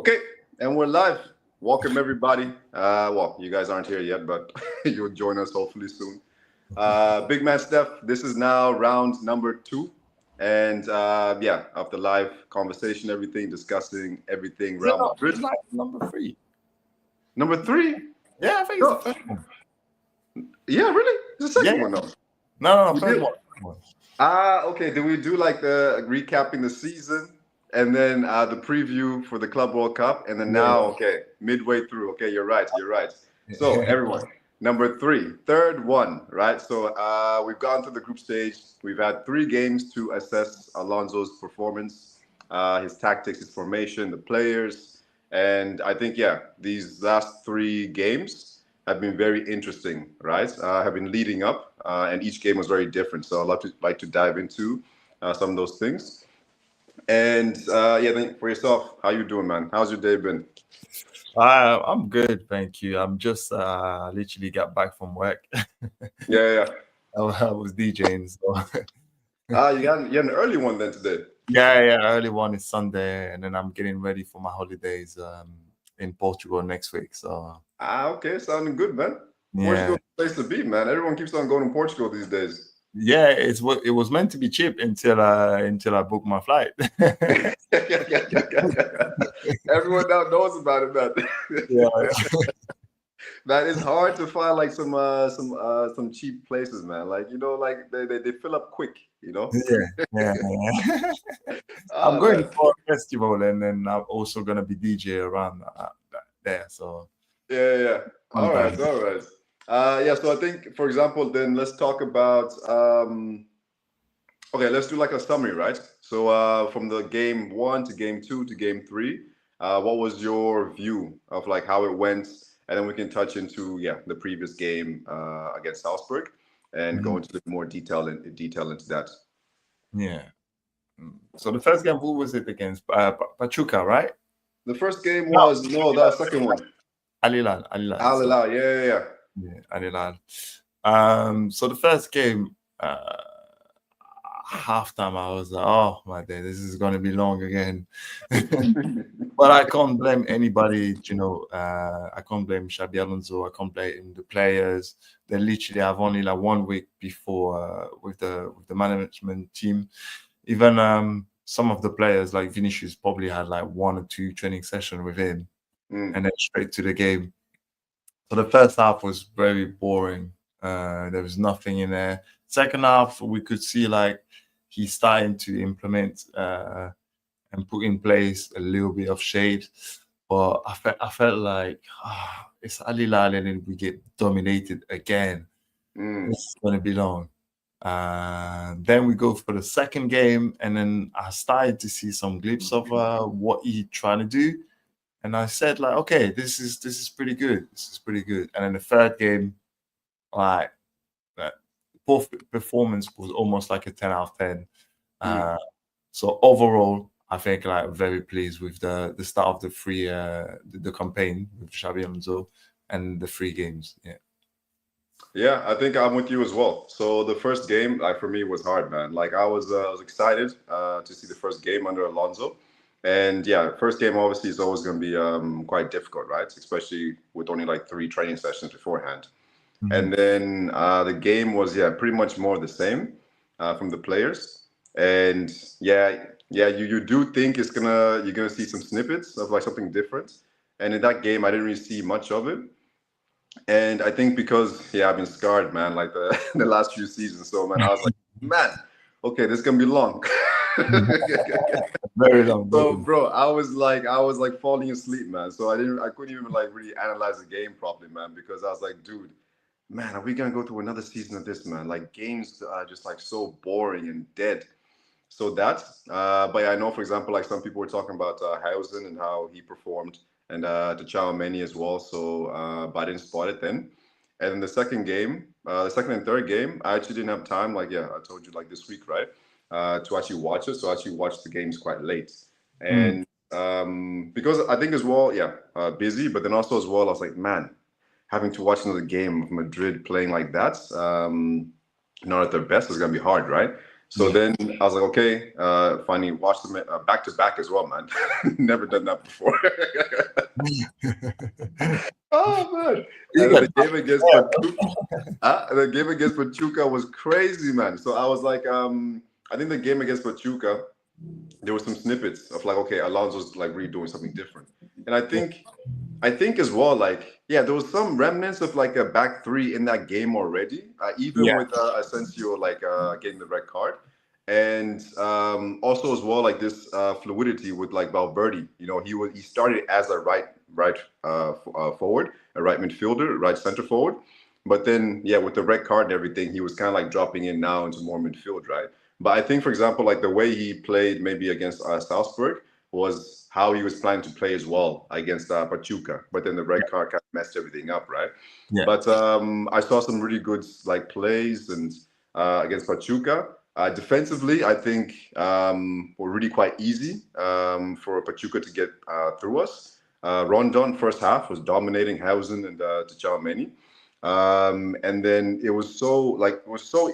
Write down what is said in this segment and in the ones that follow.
Okay, and we're live. Welcome everybody. Well, you guys aren't here yet, but you'll join us hopefully soon. Big man Steph, this is now round number 2. And yeah, after live conversation, everything, discussing everything Real Madrid. It's like number 3. Number 3? Yeah, I think it's the first one. Yeah, really? It's the second one though. No, We first did- one. Okay. Did we do like the recapping the season and then the preview for the Club World Cup? And then now, okay, midway through. Okay, you're right. So, everyone, number 3, third one, right? So, we've gone through the group stage. We've had 3 games to assess Alonso's performance, his tactics, his formation, the players. And I think, yeah, these last 3 games have been very interesting, right? Have been leading up, and each game was very different. So I'd like to dive into some of those things. And yeah, then for yourself, how you doing, man? How's your day been? I'm good, thank you. I'm just literally got back from work. Yeah. I was DJing, so You had an early one then today. yeah. Early one is Sunday, and then I'm getting ready for my holidays in Portugal next week. So Okay, sounding good, man. yeah, Portugal's the place to be, man. Everyone keeps on going to Portugal these days. yeah. It was meant to be cheap until I booked my flight. Everyone now knows about it, man. Yeah. Man, it's hard to find like some cheap places, man. Like like they fill up quick, Yeah. I'm going for a festival, and then I'm also gonna be DJ around there. So Yeah. All right. Yeah. So I think, for example, then let's talk about. Okay, let's do like a summary, right? So from the game 1 to game 2 to game 3, what was your view of like how it went? And then we can touch into the previous game against Salzburg and go into more detail into that. Yeah. So the first game, who was it against? Pachuca, right? The first game was the second one. Al Hilal. Al Hilal, yeah. Yeah, Al Hilal. So the first game, halftime, I was like, oh my day, this is going to be long again. But I can't blame anybody, I can't blame Xabi Alonso, I can't blame the players. They literally have only like 1 week before with the management team. Even some of the players like Vinicius probably had like 1 or 2 training sessions with him, and then straight to the game. So the first half was very boring. There was nothing in there. Second half, we could see like he's starting to implement and put in place a little bit of shade. But I felt like it's Al Hilal, and then we get dominated again. It's going to be long. Then we go for the second game, and then I started to see some glimpse of what he's trying to do. And I said, like, okay, this is pretty good. This is pretty good. And then the third game, like, both performance was almost like a 10 out of 10. So overall, I think like very pleased with the start of the campaign with Xabi Alonso and the 3 games. Yeah, I think I'm with you as well. So the first game, like for me, was hard, man. Like I was excited to see the first game under Alonso. And yeah, first game obviously is always going to be quite difficult, right? Especially with only like 3 training sessions beforehand. And then the game was pretty much more the same from the players. And you do think you're gonna see some snippets of like something different. And in that game, I didn't really see much of it. And I think because I've been scarred, man, like the last few seasons. So man, I was like, man, okay, this is gonna be long. Very long. So bro, I was like falling asleep, man. So I couldn't even like really analyze the game properly, man, because I was like, dude, man, are we gonna go through another season of this, man? Like games are just like so boring and dead. So that's but I know, for example, like some people were talking about Hausen and how he performed, and to Meni as well. So but I didn't spot it then. And then the second game, the second and third game, I actually didn't have time. Like I told you, like this week, right, to actually watch it. So I actually watched the games quite late, and because I think as well, busy, but then also as well, I was like, man, having to watch another game of Madrid playing like that, not at their best, is gonna be hard, right? So then I was like, okay, finally watched them back to back as well, man. Never done that before. Oh man! And then the game against Pachuca was crazy, man. So I was like, I think the game against Pachuca, there were some snippets of like, okay, Alonso's like really doing something different, and I think as well, like, yeah, there was some remnants of like a back three in that game already, even with Asensio like getting the red card, and also as well like this fluidity with like Valverde. You know, he started as a forward, a right midfielder, right center forward, but then yeah, with the red card and everything, he was kind of like dropping in now into more midfield, right? But I think, for example, like the way he played maybe against Salzburg was how he was planning to play as well against Pachuca. But then the red card kind of messed everything up, right? Yeah. But I saw some really good like plays and against Pachuca. Defensively, I think were really quite easy for Pachuca to get through us. Rondon first half was dominating Hausen and Tchouaméni. And then it was so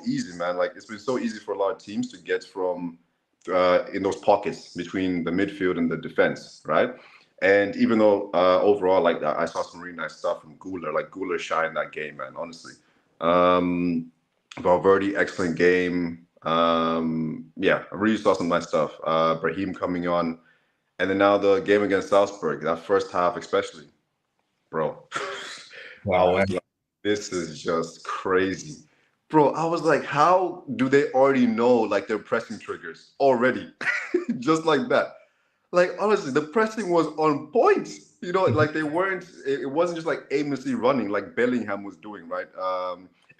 easy, man. Like it's been so easy for a lot of teams to get from in those pockets between the midfield and the defense, right? And even though overall, like I saw some really nice stuff from Guler. Like Guler shined that game, man. Honestly, Valverde, excellent game. Yeah, I really saw some nice stuff. Brahim coming on, and then now the game against Salzburg. That first half, especially, bro. I was like, this is just crazy. Bro, I was like, how do they already know like their pressing triggers already? Just like that. Like honestly, the pressing was on point. You know, like they weren't it wasn't just like aimlessly running like Bellingham was doing, right?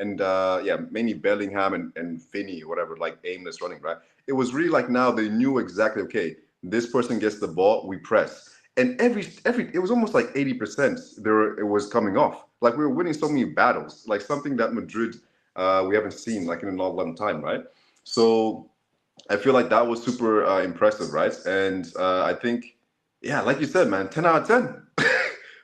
And yeah, mainly Bellingham and Finney, whatever, like aimless running, right? It was really like now they knew exactly, okay, this person gets the ball, we press. And every it was almost like 80% there it was coming off. Like we were winning so many battles, like something that Madrid we haven't seen like in a long time, right? So I feel like that was super impressive, right? And I think, yeah, like you said, man, 10 out of 10.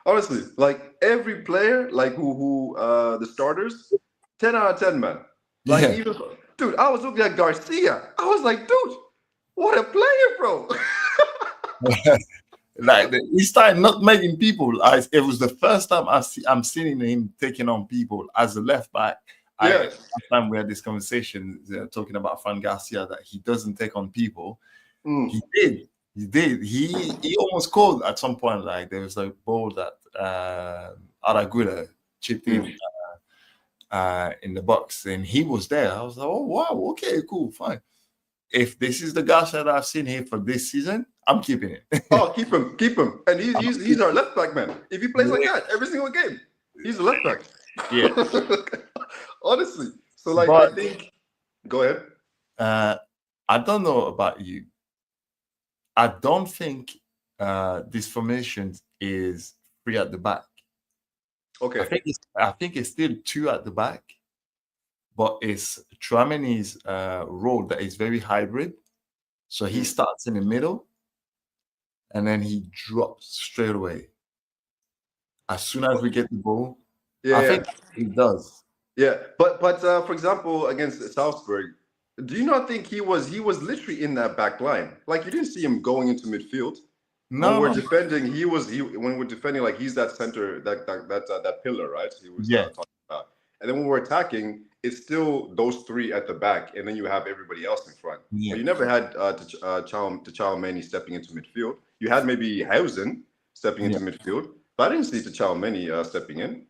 Honestly, like every player, like who the starters, 10 out of 10, man. Like even, dude, I was looking at Garcia. I was like, dude, what a player, bro. Like he started not making people. It was the first time I'm seeing him taking on people as a left back. Yeah. Last time we had this conversation talking about Fran Garcia that he doesn't take on people. He did. He almost scored at some point. Like there was a ball that Araguda chipped in the box, and he was there. I was like, oh wow, okay, cool, fine. If this is the Garcia that I've seen here for this season, I'm keeping it. Oh, keep him. And he's our left back, man. If he plays like that every single game, he's a left back. Yeah. Honestly. So like I think go ahead. I don't know about you. I don't think this formation is 3 at the back. Okay. I think it's still 2 at the back, but it's Tchouaméni's role that is very hybrid. So he starts in the middle, and then he drops straight away. As soon as we get the ball, I think he does. Yeah, but for example, against Salzburg, do you not think he was literally in that back line? Like you didn't see him going into midfield. No, when we're defending, when we're defending, like he's that center, that pillar, right? He was talking about. And then when we're attacking, it's still those 3 at the back, and then you have everybody else in front. Yeah. But you never had Tchouaméni stepping into midfield. You had maybe Hausen stepping into midfield, but I didn't see Tchouaméni stepping in.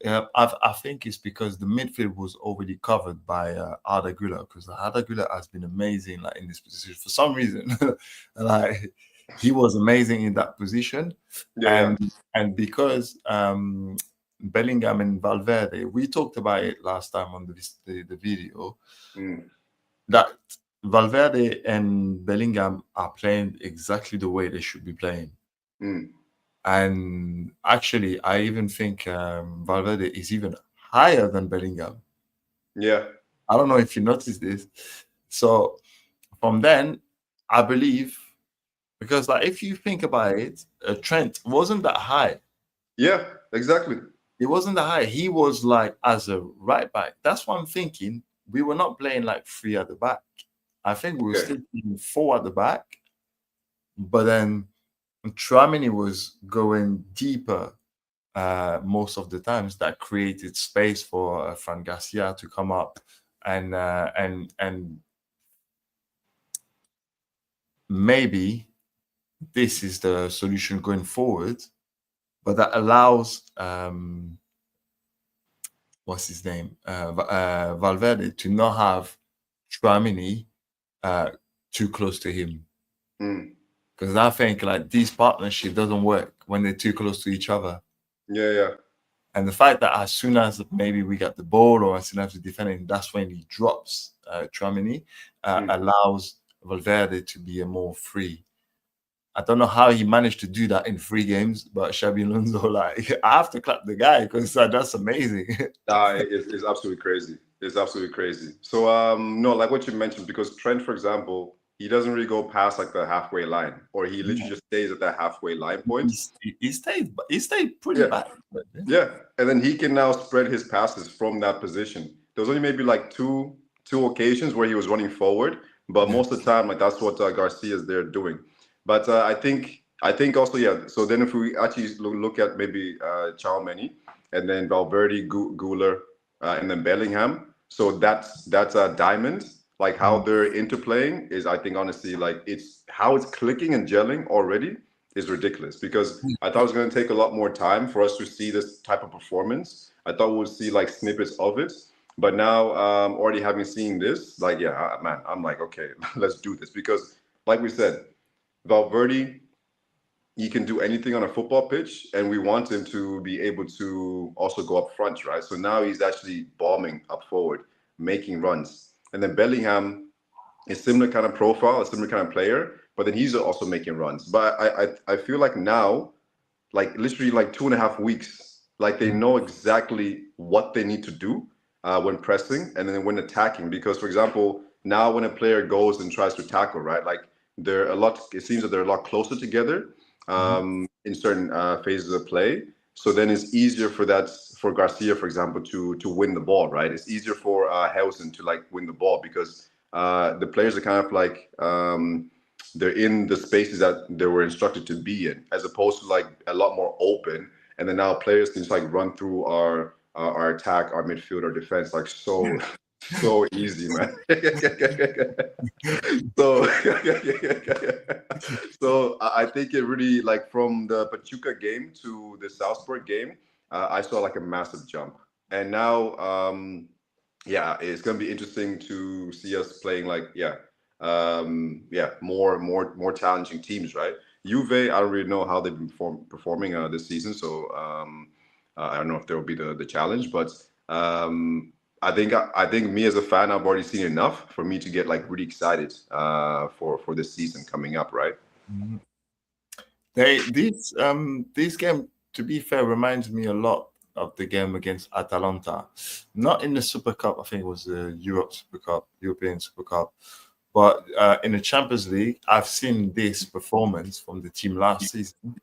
Yeah, I think it's because the midfield was already covered by Arda Güler, because Arda Güler has been amazing like in this position for some reason. Like he was amazing in that position, and because Bellingham and Valverde, we talked about it last time on the video, that Valverde and Bellingham are playing exactly the way they should be playing. And actually, I even think Valverde is even higher than Bellingham. Yeah. I don't know if you noticed this. So from then, I believe, because like if you think about it, Trent wasn't that high. Yeah, exactly. It wasn't that high. He was like as a right back. That's what I'm thinking. We were not playing like 3 at the back. I think we were still keeping 4 at the back, but then Tchouaméni was going deeper most of the times. That created space for Fran Garcia to come up and maybe this is the solution going forward, but that allows what's his name, Valverde, to not have Tchouaméni too close to him. Because I think like this partnership doesn't work when they're too close to each other. Yeah. And the fact that as soon as maybe we got the ball or as soon as we're defending, that's when he drops Tchouaméni, allows Valverde to be a more free. I don't know how he managed to do that in 3 games, but Xabi Alonso, like, I have to clap the guy because that's amazing. It's absolutely crazy. It's absolutely crazy. So, no, like what you mentioned, because Trent, for example, he doesn't really go past like the halfway line, or he literally just stays at that halfway line point. He stayed pretty bad. Yeah, and then he can now spread his passes from that position. There was only maybe like two occasions where he was running forward, but most of the time, like that's what Garcia is there doing. But I think also, yeah. So then if we actually look at maybe Tchouaméni and then Valverde, Guler, and then Bellingham. So that's a diamond. Like how they're interplaying is, I think, honestly, like it's how it's clicking and gelling already is ridiculous, because I thought it was going to take a lot more time for us to see this type of performance. I thought we would see like snippets of it, but now already having seen this, like, yeah, man, I'm like, okay, let's do this, because like we said, Valverde, he can do anything on a football pitch, and we want him to be able to also go up front, right? So now he's actually bombing up forward, making runs. And then Bellingham is similar kind of profile, a similar kind of player, but then he's also making runs. But I feel like now, like literally like 2.5 weeks, like they know exactly what they need to do when pressing and then when attacking. Because, for example, now when a player goes and tries to tackle, right, like it seems that they're a lot closer together in certain phases of play. So then it's easier for Garcia, for example, to win the ball, right? It's easier for Hausen to like win the ball, because the players are kind of like they're in the spaces that they were instructed to be in, as opposed to like a lot more open. And then now players can just like run through our attack, our midfield, our defense, like so easy, man. So so I think it really, like, from the Pachuca game to the Salzburg game, I saw like a massive jump. And now yeah, it's going to be interesting to see us playing like more challenging teams, right? Juve, I don't really know how they've been performing this season, so I don't know if there will be the challenge, but I think me as a fan, I've already seen enough for me to get like really excited for this season coming up, right? This game, to be fair, reminds me a lot of the game against Atalanta. Not in the Super Cup, I think it was the European Super Cup. But in the Champions League, I've seen this performance from the team last season.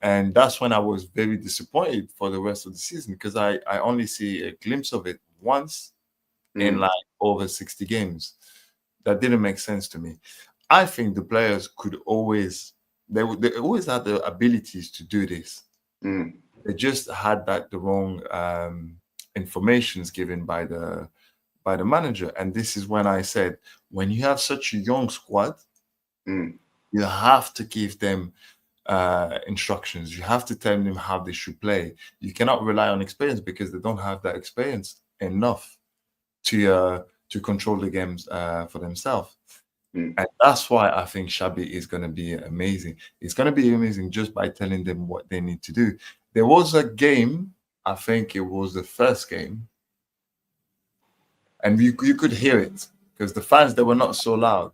And that's when I was very disappointed for the rest of the season, because I only see a glimpse of it once in like over 60 games. That didn't make sense to me. I think the players could always, they always had the abilities to do this. They just had that the wrong informations given by the manager. And this is when I said, when you have such a young squad, you have to give them instructions. You have to tell them how they should play. You cannot rely on experience, because they don't have that experience enough to control the games for themselves. And that's why I think Xabi is going to be amazing. It's going to be amazing just by telling them what they need to do. There was a game, I think it was the first game, and you could hear it because the fans, they were not so loud.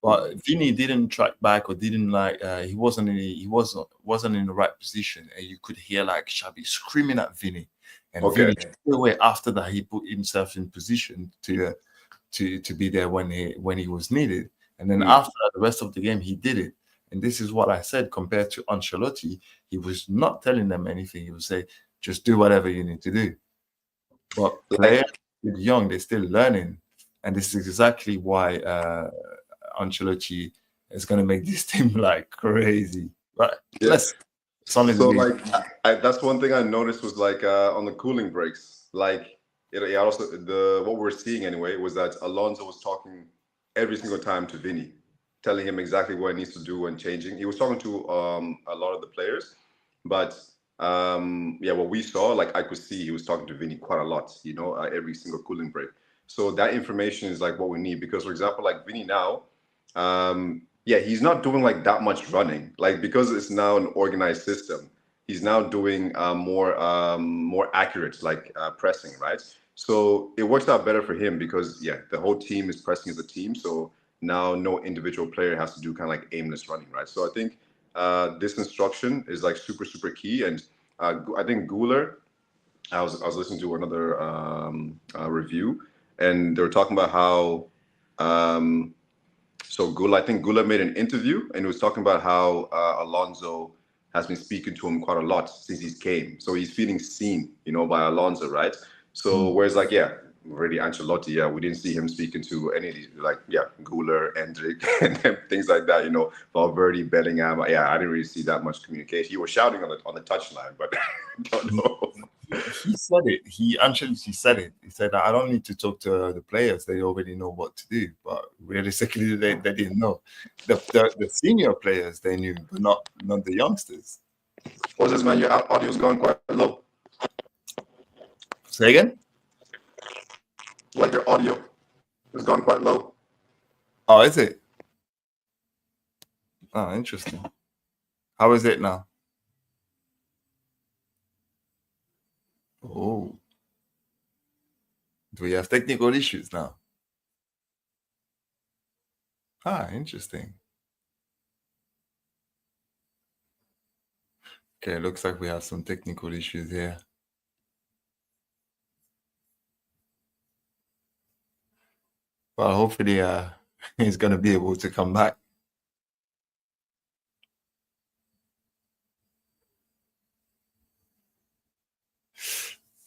But Vini didn't track back, or didn't like he wasn't in the right position, and you could hear like Xabi screaming at Vini, and Vini straight away after that he put himself in position to be there when he was needed, and then after that, the rest of the game he did it. And this is what I said, compared to Ancelotti, he was not telling them anything. He would say, just do whatever you need to do. But players young, they're still learning. and this is exactly why Ancelotti is going to make this team like crazy. But Yes. it's only So the like that's one thing I noticed was like on the cooling breaks, like it also the what we're seeing anyway was that Alonso was talking every single time to Vinny, telling him exactly what he needs to do and changing. He was talking to a lot of the players, but yeah, what we saw, like I could see he was talking to Vinny quite a lot, every single cooling break. So that information is like what we need because, for example, like Vinny now, yeah, he's not doing like that much running, like because it's now an organized system. He's now doing more accurate, like pressing, right? So it works out better for him because yeah, the whole team is pressing as a team. So now no individual player has to do kind of like aimless running, right? So I think this instruction is like super key, and I think Guler. I was listening to another review, and they were talking about how so Gula, I think Gula made an interview and he was talking about how Alonso has been speaking to him quite a lot since he came. So he's feeling seen, by Alonso, right? So whereas like, yeah, already Ancelotti, yeah, we didn't see him speaking to any of these, like, yeah, Gula, Endrick, and things like that, Valverde, Bellingham. Yeah, I didn't really see that much communication. He was shouting on the touchline, but don't know. he said it. He said it. He said, I don't need to talk to the players. They already know what to do. But realistically, they didn't know. The senior players, they knew, but not the youngsters. What's this, man? Your audio's going quite low. Say again? Like your audio is going quite low. Oh, is it? Oh, interesting. How is it now? Oh. Do we have technical issues now? Ah, interesting. Okay, looks like we have some technical issues here. Well, hopefully he's going to be able to come back.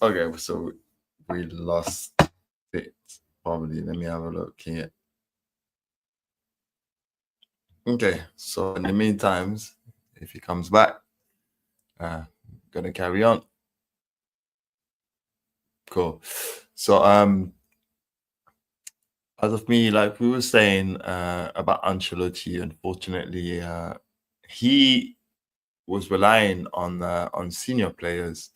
Okay, so we lost it. Probably. Let me have a look here. Okay, so in the meantime, if he comes back, gonna carry on. Cool. So as of me, like we were saying about Ancelotti, unfortunately, he was relying on senior players,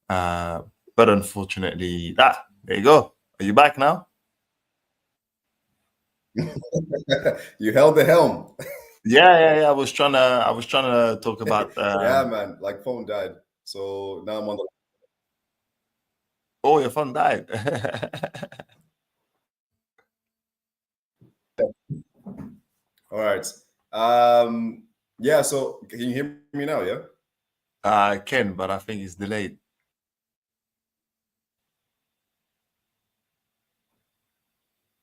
but unfortunately, there you go. Are you back now? You held the helm. Yeah. I was trying to talk about. Yeah, man. Like phone died, so now I'm on the. Oh, your phone died. All right. Yeah. So can you hear me now? Yeah. I can, but I think it's delayed.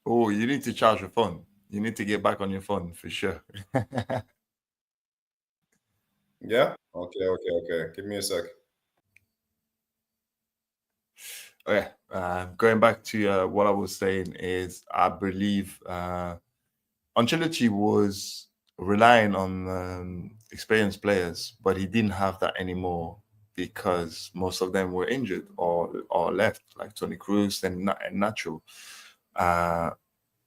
Oh, you need to charge your phone. You need to get back on your phone for sure. Yeah. Okay. Give me a sec. Okay. Going back to what I was saying is, I believe Ancelotti was relying on experienced players, but he didn't have that anymore because most of them were injured or left, like Toni Kroos and Nacho.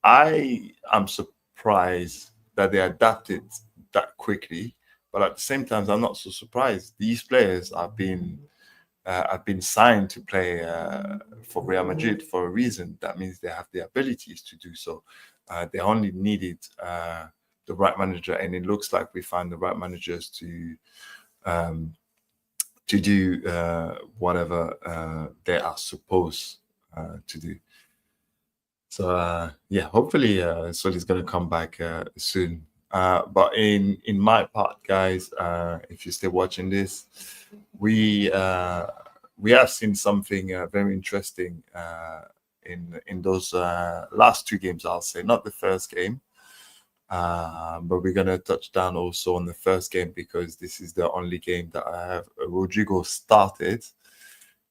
I am surprised that they adapted that quickly, but at the same time, I'm not so surprised. These players have been signed to play for Real Madrid for a reason. That means they have the abilities to do so. They only needed the right manager, and it looks like we found the right managers to do whatever they are supposed to do. So yeah, hopefully Soli's going to come back soon. But in my part, guys, if you're still watching this, we have seen something very interesting in those last two games. I'll say not the first game, but we're going to touch down also on the first game because this is the only game that I have Rodrigo started.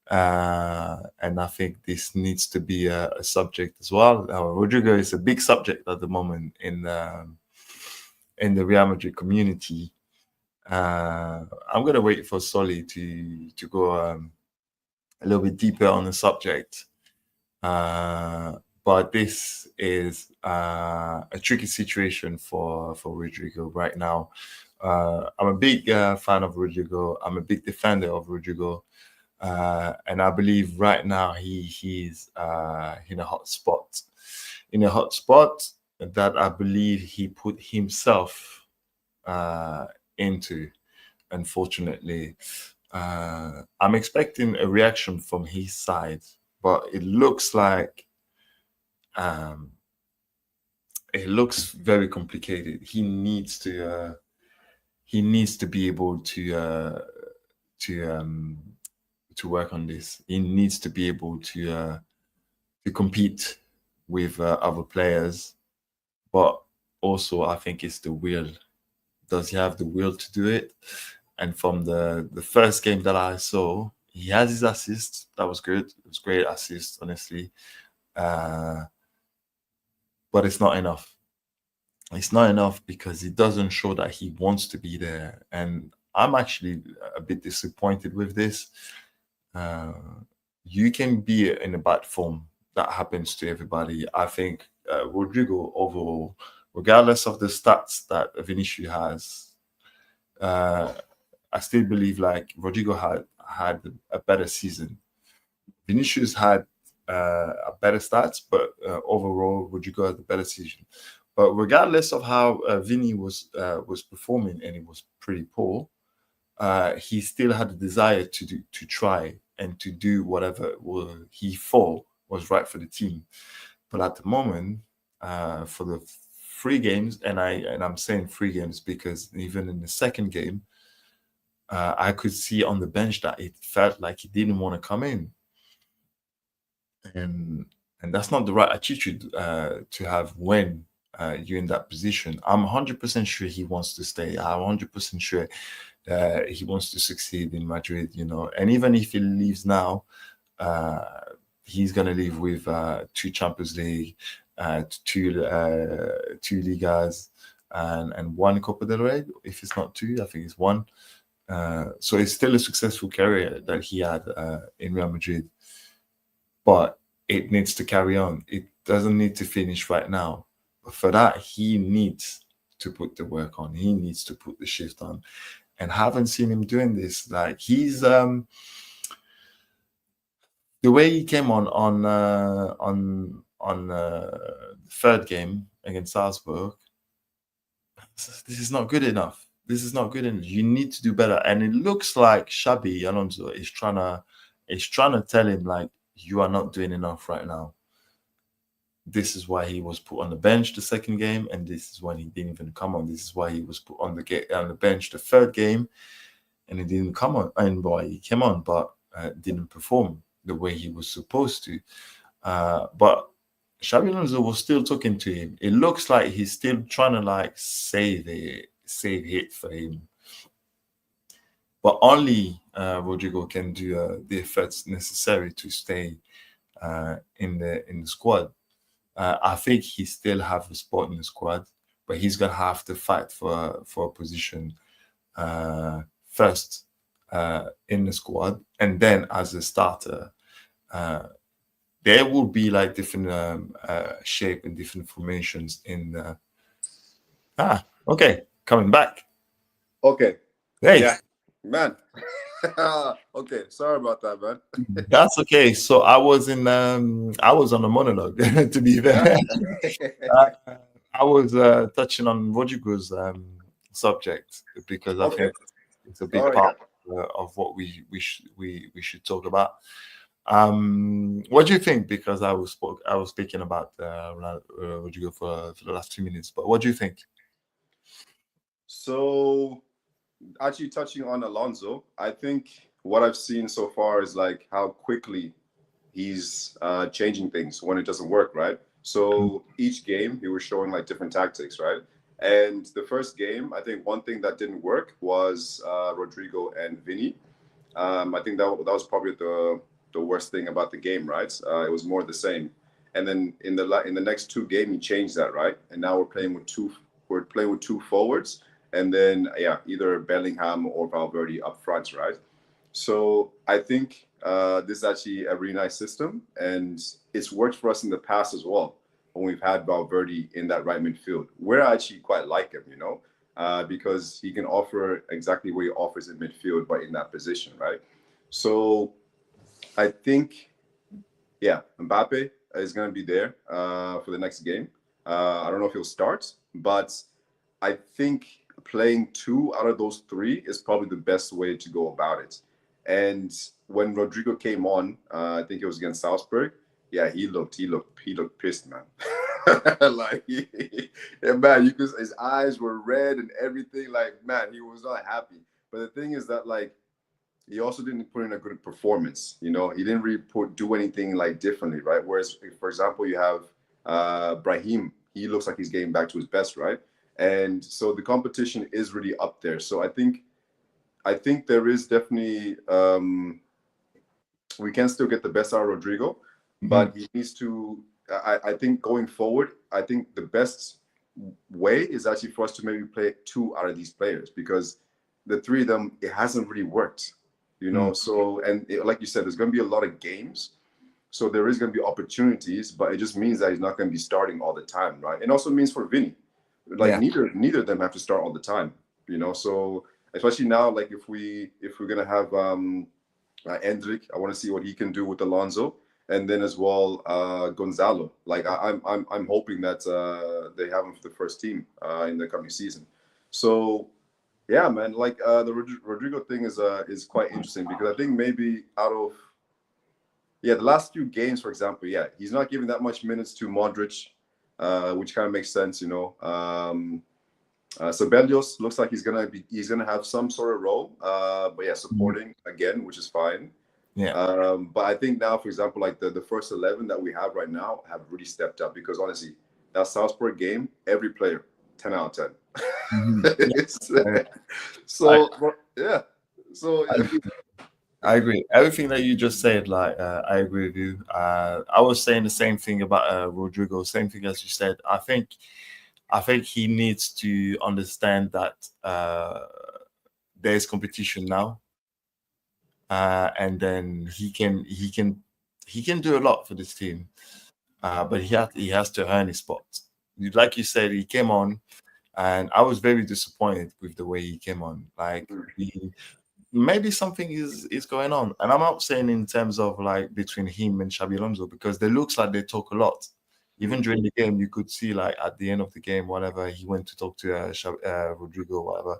And I think this needs to be a subject as well. Rodrigo is a big subject at the moment in the Real Madrid community. I'm gonna wait for Solly to go a little bit deeper on the subject. But this is a tricky situation for Rodrigo right now. I'm a big fan of Rodrigo. I'm a big defender of Rodrigo. And I believe right now he's in a hot spot. In a hot spot that I believe he put himself into, unfortunately. I'm expecting a reaction from his side, but it looks like it looks very complicated. He needs to be able to to work on this. He needs to be able to compete with other players, but also I think it's the will. Does he have the will to do it? And from the first game that I saw, he has his assist. That was good. It was great assist, honestly. But it's not enough. It's not enough because he doesn't show that he wants to be there. And I'm actually a bit disappointed with this. You can be in a bad form. That happens to everybody. I think Rodrigo overall, regardless of the stats that Vinicius has, I still believe like Rodrigo had a better season. Vinicius had a better stats, but overall Rodrigo had a better season. But regardless of how Vini was performing, and it was pretty poor, he still had the desire to try and to do whatever he thought was right for the team. But at the moment, for the 3 games, and I'm saying 3 games because even in the second game, I could see on the bench that it felt like he didn't want to come in, and that's not the right attitude to have when you're in that position. I'm 100% sure he wants to stay. I'm 100% sure he wants to succeed in Madrid. And even if he leaves now, he's gonna leave with 2 Champions League, two Ligas, and 1 Copa del Rey. If it's not 2, I think it's 1. So it's still a successful career that he had in Real Madrid, but it needs to carry on. It doesn't need to finish right now. But for that, he needs to put the work on. He needs to put the shift on. And haven't seen him doing this. Like he's the way he came on the 3rd game against Salzburg. This is not good enough. This is not good enough. You need to do better. And it looks like Xabi Alonso is trying to tell him like, you are not doing enough right now. This is why he was put on the bench the 2nd game, and this is when he didn't even come on. This is why he was put on the bench the 3rd game, and he didn't come on. And boy, he came on, but didn't perform the way he was supposed to. But Xabi Alonso was still talking to him. It looks like he's still trying to like save it for him. But only Rodrigo can do the efforts necessary to stay in the squad. I think he still have a spot in the squad, but he's gonna have to fight for a position first in the squad, and then as a starter. There will be like different shape and different formations in the. Okay, coming back. Okay. Hey, Yeah, man. Okay, sorry about that, man. that's okay. So I was on a monologue. To be fair, I was touching on Rodrigo's subject because I think it's a big Oh, part of what we should talk about. What do you think? Because I was speaking about Rodrigo for the last 2 minutes, but what do you think? So, actually touching on Alonso, I think what I've seen so far is like how quickly he's changing things when it doesn't work, right? So each game he was showing like different tactics, right? And the first game, I think one thing that didn't work was Rodrigo and Vinny. I think that was probably the worst thing about the game, right? It was more the same. And then in the next two games, he changed that, right? And now we're playing with two forwards, and then either Bellingham or Valverde up front, right? So I think this is actually a really nice system, and it's worked for us in the past as well when we've had Valverde in that right midfield. We're actually quite like him, because he can offer exactly what he offers in midfield, but in that position, right? So I think, Mbappe is going to be there for the next game. I don't know if he'll start, but I think playing two out of those three is probably the best way to go about it. And when Rodrigo came on, I think it was against Salzburg. Yeah, he looked pissed, man. Man, his eyes were red and everything. Like, man, he was not happy. But the thing is that, like, he also didn't put in a good performance. He didn't really do anything like differently, right? Whereas, for example, you have Brahim. He looks like he's getting back to his best, right? And so the competition is really up there. So I think there is definitely we can still get the best out of Rodrigo, but he needs to. I think going forward, I think the best way is actually for us to maybe play two out of these players, because the three of them, it hasn't really worked, So, like you said, there's going to be a lot of games, so there is going to be opportunities, but it just means that he's not going to be starting all the time, right? It also means for Vinny, like neither of them have to start all the time, So especially now, like if we're gonna have Endrick, I want to see what he can do with Alonso. And then as well, Gonzalo. Like I'm hoping that they have him for the first team in the coming season. So yeah, man. Like the Rodrigo thing is quite interesting, because I think maybe out of the last few games, for example, he's not giving that much minutes to Modric, which kind of makes sense, Sebelios looks like he's gonna have some sort of role, but supporting again, which is fine. But I think now, for example, like the first 11 that we have right now have really stepped up, because honestly, that Salzburg game, every player 10 out of 10. I agree. Everything that you just said, like I agree with you. I was saying the same thing about Rodrigo, same thing as you said. I think he needs to understand that there is competition now, and then he can do a lot for this team, but he has to earn his spot. Like you said, he came on, and I was very disappointed with the way he came on. Like maybe something is going on, and I'm not saying in terms of like between him and Xabi Alonso, because they looks like they talk a lot. Even during the game, you could see, like at the end of the game, whatever, he went to talk to Rodrigo, whatever.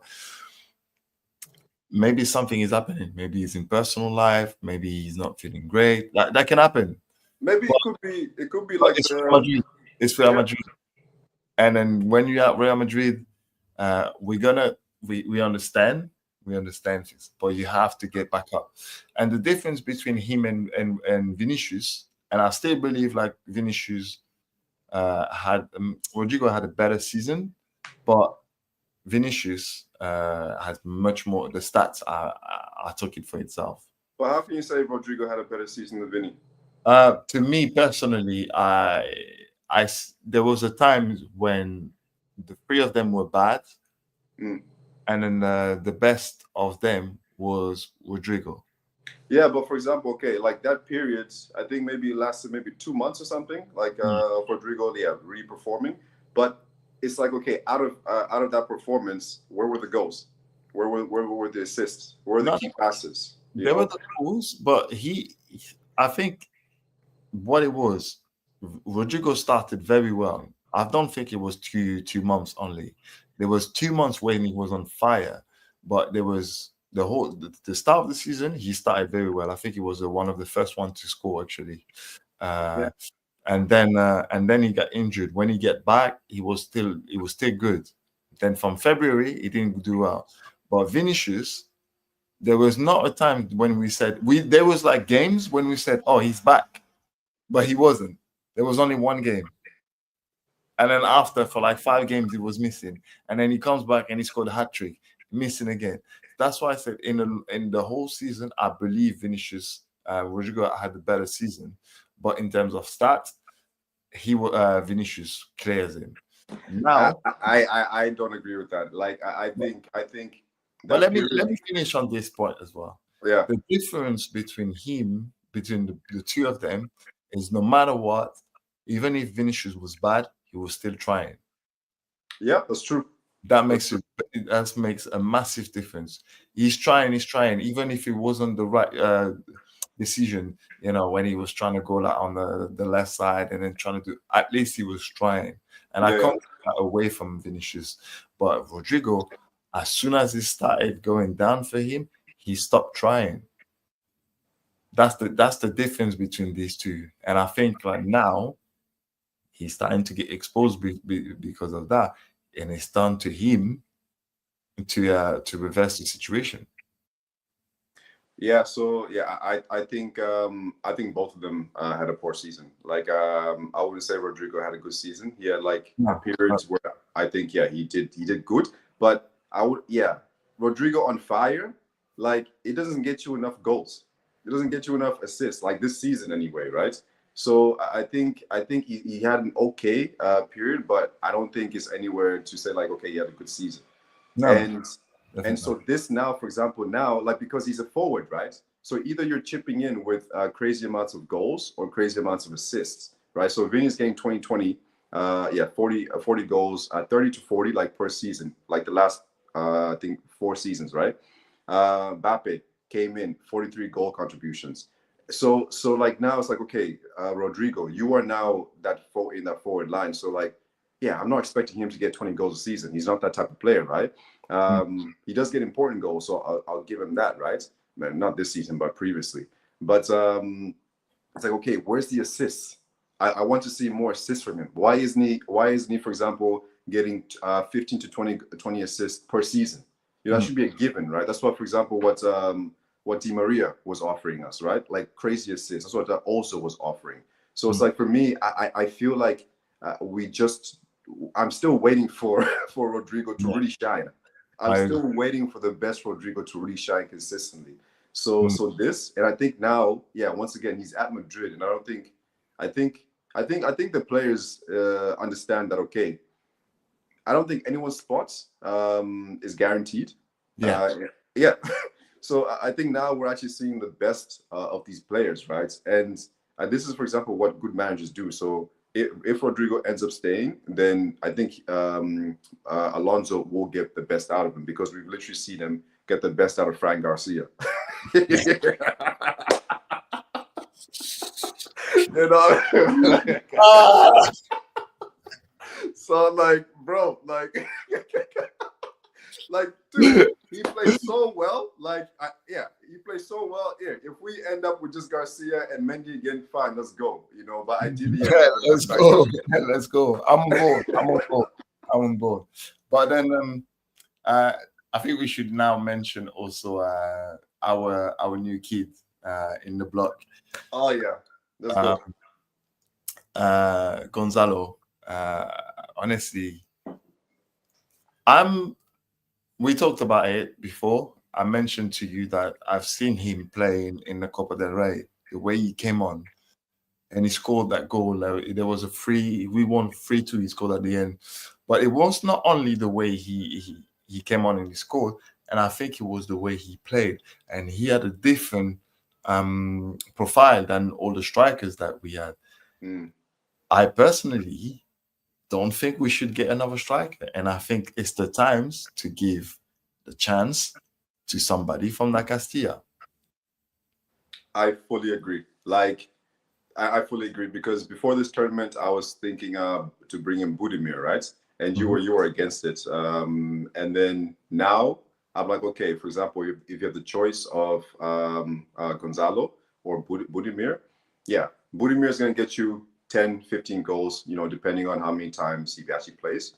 Maybe something is happening. Maybe he's in personal life. Maybe he's not feeling great. That can happen. Maybe it could be like it's Real Madrid. It's Real Madrid. And then when you're at Real Madrid, we understand. We understand this, but you have to get back up. And the difference between him and Vinicius, and I still believe like Vinicius Rodrigo had a better season, but Vinicius has much more. The stats are talking for itself. Well, how can you say Rodrigo had a better season than Vinny? To me personally, there was a time when the three of them were bad, and then the best of them was Rodrigo. Yeah, but for example, okay, like that period, I think maybe it lasted maybe 2 months or something. Like Rodrigo, really performing. But it's like, okay, out of that performance, where were the goals? Where were the assists? Where were the key passes? There were the goals, but I think what it was, Rodrigo started very well. I don't think it was two months only. There was 2 months when he was on fire, but there was the start of the season. He started very well. I think he was one of the first one to score actually, and then he got injured. When he get back, he was still good. Then from February, he didn't do well. But Vinicius, there was not a time when we said there was like games when we said, oh, he's back, but he wasn't. There was only one game. And then after, for like 5 games, he was missing. And then he comes back and he scored a hat-trick, missing again. That's why I said in the whole season, I believe Vinicius Rodrigo had a better season, but in terms of stats, Vinicius clears him. Now, I don't agree with that. Like I think but that let me finish on this point as well. yeah. The difference between the two of them is no matter what, even if Vinicius was bad, he was still trying. Yeah, that's true. That makes a massive difference. He's trying, even if it wasn't the right decision, when he was trying to go like on the left side and then trying to do, at least he was trying. And I can't take that away from Vinicius. But Rodrigo, as soon as it started going down for him, he stopped trying. That's the difference between these two. And I think like now he's starting to get exposed because of that. And it's down to him to reverse the situation. Yeah, so yeah, I think both of them had a poor season. Like I wouldn't say Rodrigo had a good season. He had like periods where I think he did good, but Rodrigo on fire, like it doesn't get you enough goals. It doesn't get you enough assists, like this season anyway, right? So I think he had an okay period, but I don't think it's anywhere to say like, okay, he had a good season. No. And so this now, for example, now, like because he's a forward, right? So either you're chipping in with crazy amounts of goals or crazy amounts of assists, right? So Vinny's getting 40 goals, 30 to 40 like per season, like the last, I think 4 seasons, right? Mbappe came in 43 goal contributions. So like now it's like, okay, Rodrigo, you are now in that forward line. So like, yeah, I'm not expecting him to get 20 goals a season. He's not that type of player, right? He does get important goals, so I'll give him that, right? Not this season, but previously. But it's like, okay, where's the assists? I want to see more assists from him. Why isn't he, for example, getting 15 to 20 assists per season? That should be a given, right? That's what, for example, what Di Maria was offering us, right? Like crazy assists. That's what that also was offering. So it's like, for me, I feel like I'm still waiting for Rodrigo to really shine. I'm still waiting for the best Rodrigo to really shine consistently. So this, and I think now, once again, he's at Madrid, and I think the players understand that. Okay, I don't think anyone's spot is guaranteed. Yeah. So I think now we're actually seeing the best of these players, right? And this is, for example, what good managers do. So if Rodrigo ends up staying, then I think Alonso will get the best out of him, because we've literally seen him get the best out of Frank Garcia. So like, bro, like, like, dude, he plays so well. Like, he plays so well. Yeah, if we end up with just Garcia and Mendy again, fine, let's go. But ideally, let's go. Let's go. I'm on board. But then, I think we should now mention also our new kid in the block. Oh yeah, let's go. Gonzalo. Honestly, we talked about it before. I mentioned to you that I've seen him play in the Copa del Rey, the way he came on and he scored that goal. There was we won 3-2, he scored at the end. But it was not only the way he came on and he scored, and I think it was the way he played. And he had a different profile than all the strikers that we had. I personally don't think we should get another striker. And I think it's the times to give the chance to somebody from La Castilla. I fully agree. Like, I fully agree, because before this tournament, I was thinking to bring in Budimir, right? And you were against it. And then now I'm like, okay, for example, if you have the choice of Gonzalo or Budimir, Budimir is going to get you 10, 15 goals, depending on how many times he actually plays.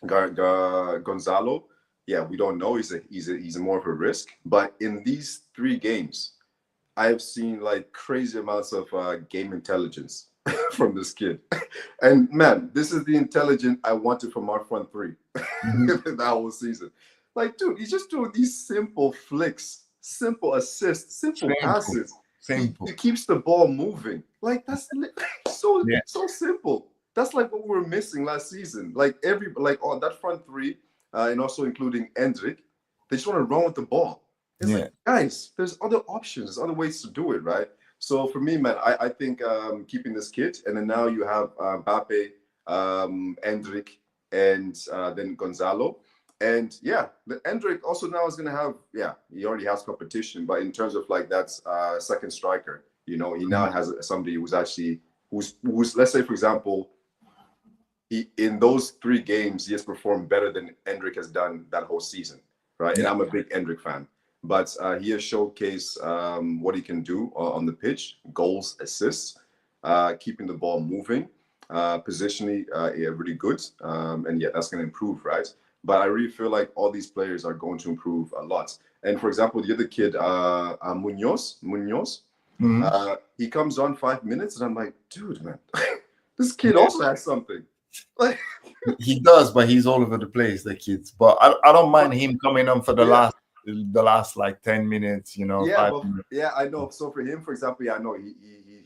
Gonzalo, we don't know. He's more of a risk. But in these 3 games, I have seen like crazy amounts of game intelligence from this kid. And man, this is the intelligence I wanted from our front 3 that whole season. Like, dude, he's just doing these simple flicks, simple assists, simple passes. Simple. He keeps the ball moving. Like that's so Yeah. so simple. That's like what we were missing last season. Like on that front three, and also including Endrick, they just want to run with the ball. It's like, guys, there's other options, there's other ways to do it, right? So for me, man, I think keeping this kid, and then now you have Mbappe, Endrick, and then Gonzalo. And yeah, the Endrick also now is going to have, he already has competition, but in terms of like that's second striker, he now has somebody who's let's say, for example, he in those 3 games, he has performed better than Endrick has done that whole season, right? Yeah. And I'm a big Endrick fan, but he has showcased what he can do on the pitch, goals, assists, keeping the ball moving, positionally, really good. And yeah, that's going to improve, right? But I really feel like all these players are going to improve a lot. And for example, the other kid, Munoz, he comes on 5 minutes, and I'm like, dude, man, this kid also has something. Like he does, but he's all over the place, the kids. But I don't mind him coming on for the last like 10 minutes, 5 minutes. Yeah, I know. So for him, for example, I know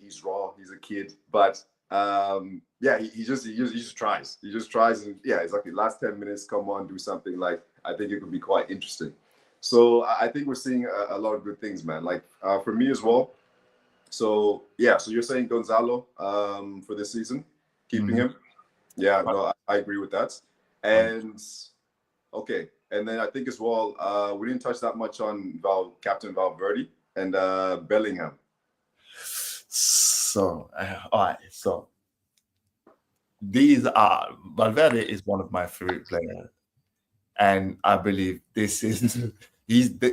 he's raw, he's a kid, but he just tries. He just tries, and exactly. Last 10 minutes, come on, do something. Like I think it could be quite interesting. So I think we're seeing a lot of good things, man. Like for me as well. So so you're saying Gonzalo for this season, keeping him? Yeah, no, I agree with that. And okay, and then I think as well, we didn't touch that much on Captain Valverde and Bellingham. So, all right. So, Valverde is one of my favorite players, and I believe this is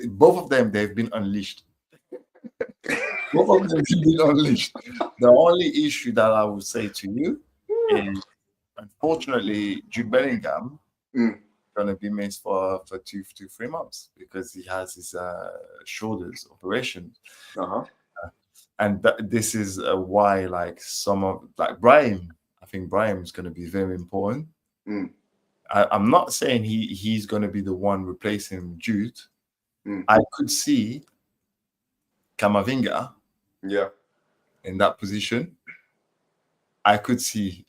both of them. They've been unleashed. Both of them have been unleashed. The only issue that I would say to you is, unfortunately, Jude Bellingham going to be missed for 2-3 months because he has his shoulders operation. And this is why, like Brahim, I think Brahim is going to be very important. I'm not saying he's going to be the one replacing Jude. I could see Camavinga, in that position. I could see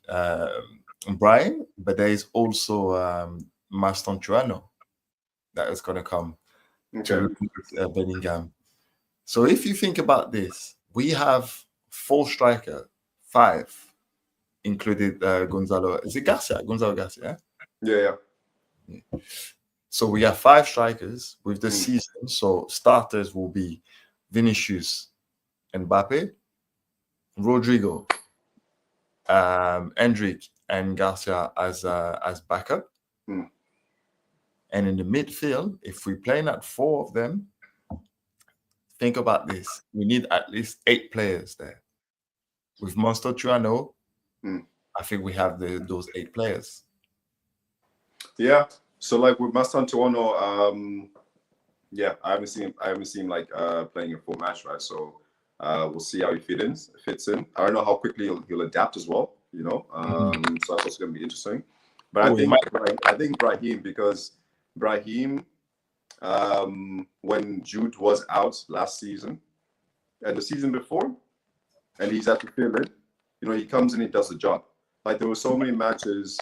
Brahim, but there is also Mastonchuano that is going to come to replace Bellingham. So if you think about this, we have 4 strikers, 5, included Gonzalo. Is it Garcia? Gonzalo Garcia? Yeah. So we have 5 strikers with the season. So starters will be Vinicius, Mbappe, Rodrigo, Endrick, and Garcia as backup. And in the midfield, if we're playing at 4 of them, think about this. We need at least 8 players there. With Mastonchuano, I think we have those 8 players. Yeah. So like with Mastonchuano, I haven't seen like playing a full match, right? So we'll see how he fits in. I don't know how quickly he'll adapt as well, So that's also going to be interesting. But I think Brahim, because Brahim, when Jude was out last season and the season before, and he's had to fill in, he comes in, he does the job. Like there were so many matches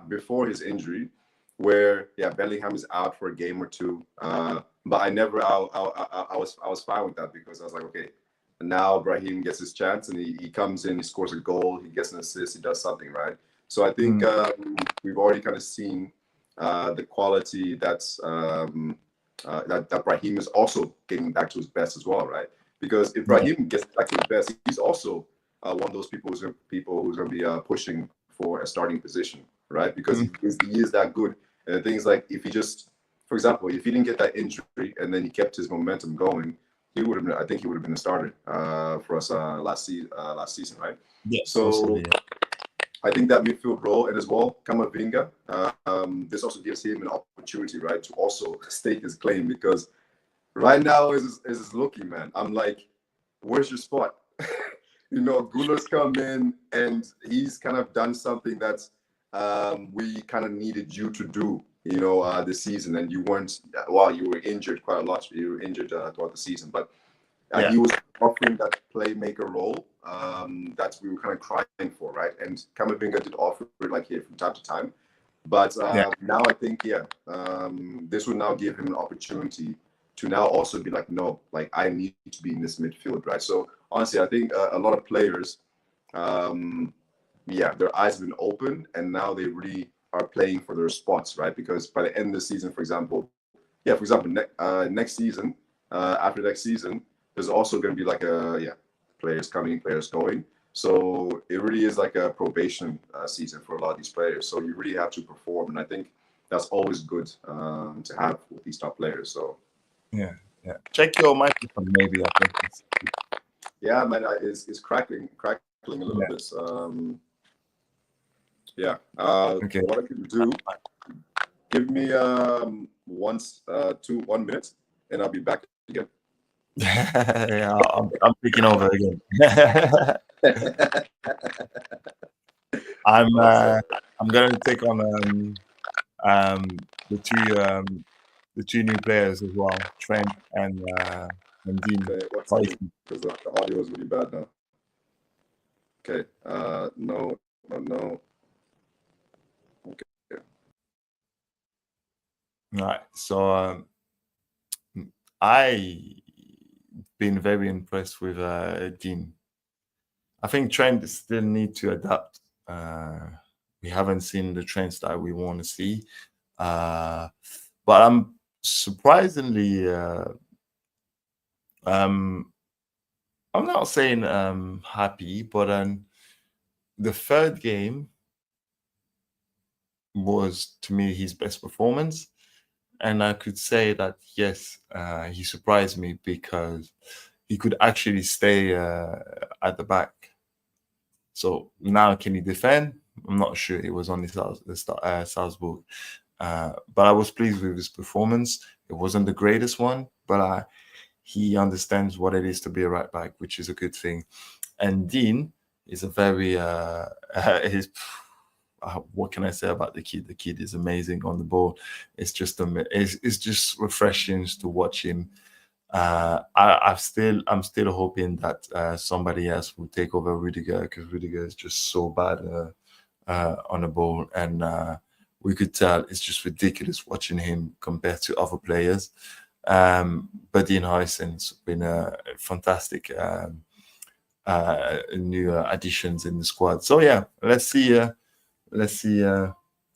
before his injury where Bellingham is out for a game or 2, but I was fine with that because I was like, okay, now Brahim gets his chance and he comes in, he scores a goal, he gets an assist, he does something, right? So I think we've already kind of seen the quality that Brahim is also getting back to his best as well, right? Because if Brahim gets back to his best, he's also one of those people who's going to be pushing for a starting position, right? Because he is that good. And the thing is, like, if he just, for example, if he didn't get that injury and then he kept his momentum going, he would have been. I think he would have been a starter for us last season, right? Yeah. So I think that midfield role, and as well, Camavinga, this also gives him an opportunity, right, to also stake his claim, because right now is looking, man. I'm like, where's your spot? Guler's come in and he's kind of done something that we kind of needed you to do, this season, and you weren't. Well, you were injured quite a lot. You were injured throughout the season, but Yeah. He was offering that playmaker role that we were kind of crying for, right? And Camavinga did offer it like here from time to time. But now I think, this would now give him an opportunity to now also be like, no, like I need to be in this midfield, right? So honestly, I think a lot of players, their eyes have been open and now they really are playing for their spots, right? Because by the end of the season, for example, next season, after next season, there's also going to be like players coming, players going. So it really is like a probation season for a lot of these players. So you really have to perform, and I think that's always good to have with these top players. So yeah. Check your microphone, maybe. I think it's... Yeah, man, it's crackling a little bit. Okay. What I can do, give me 1 minute, and I'll be back again. Yeah, I'm taking over again. I'm gonna take on the two new players as well, Trent and Dean. Okay, what's happening? Because the audio is really bad now. Okay, no. Okay. Right. So I been very impressed with Dean. I think Trent still need to adapt. We haven't seen the trends that we want to see, but I'm surprisingly. I'm not saying happy, but the third game was to me his best performance, and I could say that yes, he surprised me because he could actually stay at the back. So now, can he defend? I'm not sure. It was only Salzburg, but I was pleased with his performance. It wasn't the greatest one, but he understands what it is to be a right back, which is a good thing. And Dean is a very what can I say about the kid? The kid is amazing on the ball. It's just it's just refreshing to watch him. I'm still hoping that somebody else will take over Rudiger, because Rudiger is just so bad on the ball, and we could tell it's just ridiculous watching him compared to other players. But Dean Huijsen's been a fantastic new additions in the squad. So yeah, let's see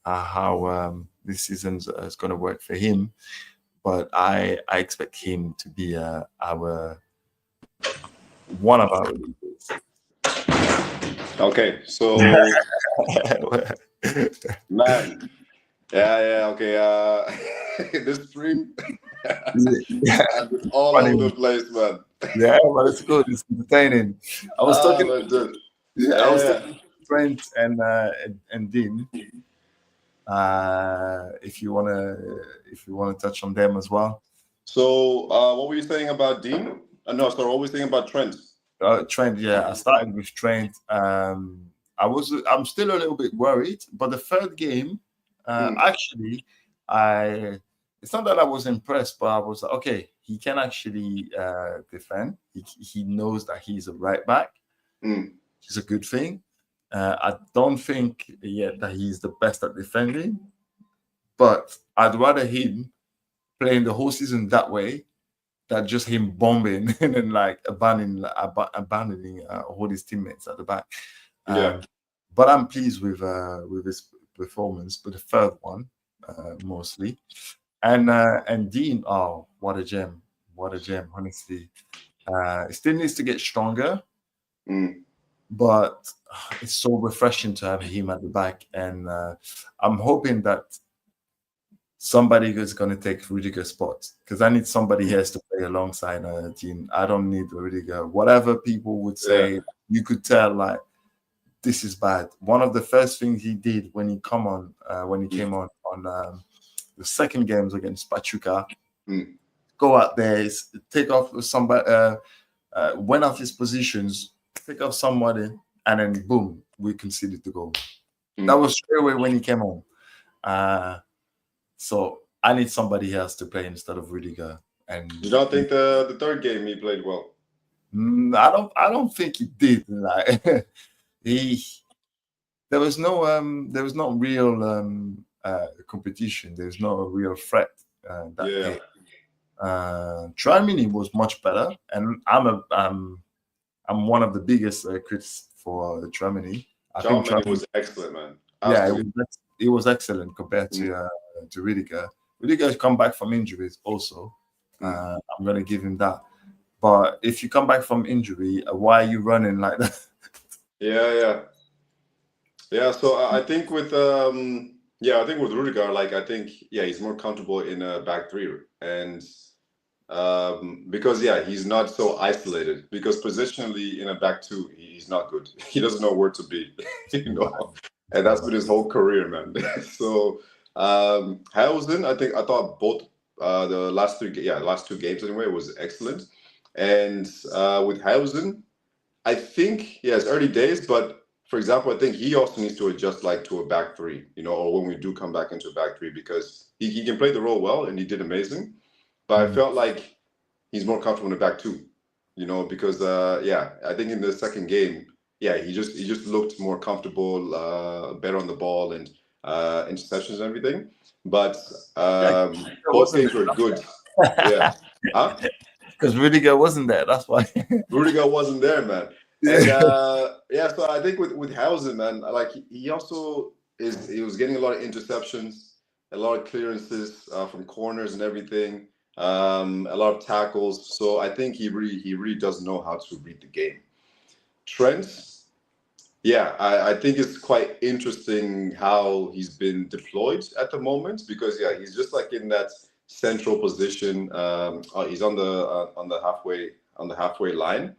how this season is going to work for him. But I expect him to be one of our leaders. Okay, so man, okay. This stream all over the place, man. Yeah, but it's good. It's entertaining. I was talking. I was talking to Trent and Dean. If you wanna touch on them as well. So, what were you saying about Dean? No, sorry, what were you saying about Trent? Trent, yeah, I started with Trent. I'm still a little bit worried, but the third game, actually, it's not that I was impressed, but I was like, okay, he can actually defend. He knows that he's a right back, which is a good thing. I don't think yet that he's the best at defending, but I'd rather him playing the whole season that way than just him bombing and then like abandoning all his teammates at the back. But I'm pleased with his performance, but the third one mostly. And Dean, oh, what a gem, honestly. It still needs to get stronger, but it's so refreshing to have him at the back, and I'm hoping that somebody is going to take Rudiger's spot, because I need somebody else to play alongside Dean. I don't need Rudiger. Whatever people would say, you could tell like this is bad. One of the first things he did when he came on the second games against Pachuca, go out there, take off somebody, went off his positions, pick up somebody, and then boom, we conceded the goal. That was straight away when he came on. So I need somebody else to play instead of Rudiger. And you don't think the third game he played well? I don't think he did. Like he, there was no real competition. There's no real threat that Yeah. game. Tramini was much better, and I'm one of the biggest critics for Tramini. I think John Manny Tramini, was excellent, man. yeah, Absolutely. it was excellent compared to Rudiger. Rudiger's come back from injuries also. I'm gonna give him that. But if you come back from injury, why are you running like that? Yeah. So I think with I think with Rudiger, like I think he's more comfortable in a back three, and because he's not so isolated. Because positionally in a back two, he's not good. He doesn't know where to be, and that's been his whole career, man. So Hausen, I thought both the last last two games anyway was excellent, and with Hausen. I think, it's early days, but for example, I think he also needs to adjust like to a back three, or when we do come back into a back three, because he can play the role well and he did amazing. But I felt like he's more comfortable in the back two, because I think in the second game, he just looked more comfortable, better on the ball and interceptions and everything. But both games were good. Yeah. Huh? Because Rudiger wasn't there. That's why. Rudiger wasn't there, man. And so I think with Hausen, man, like he also he was getting a lot of interceptions, a lot of clearances from corners and everything, a lot of tackles. So I think he really does know how to read the game. Trent, I think it's quite interesting how he's been deployed at the moment, because he's just like in that central position. He's on the halfway line.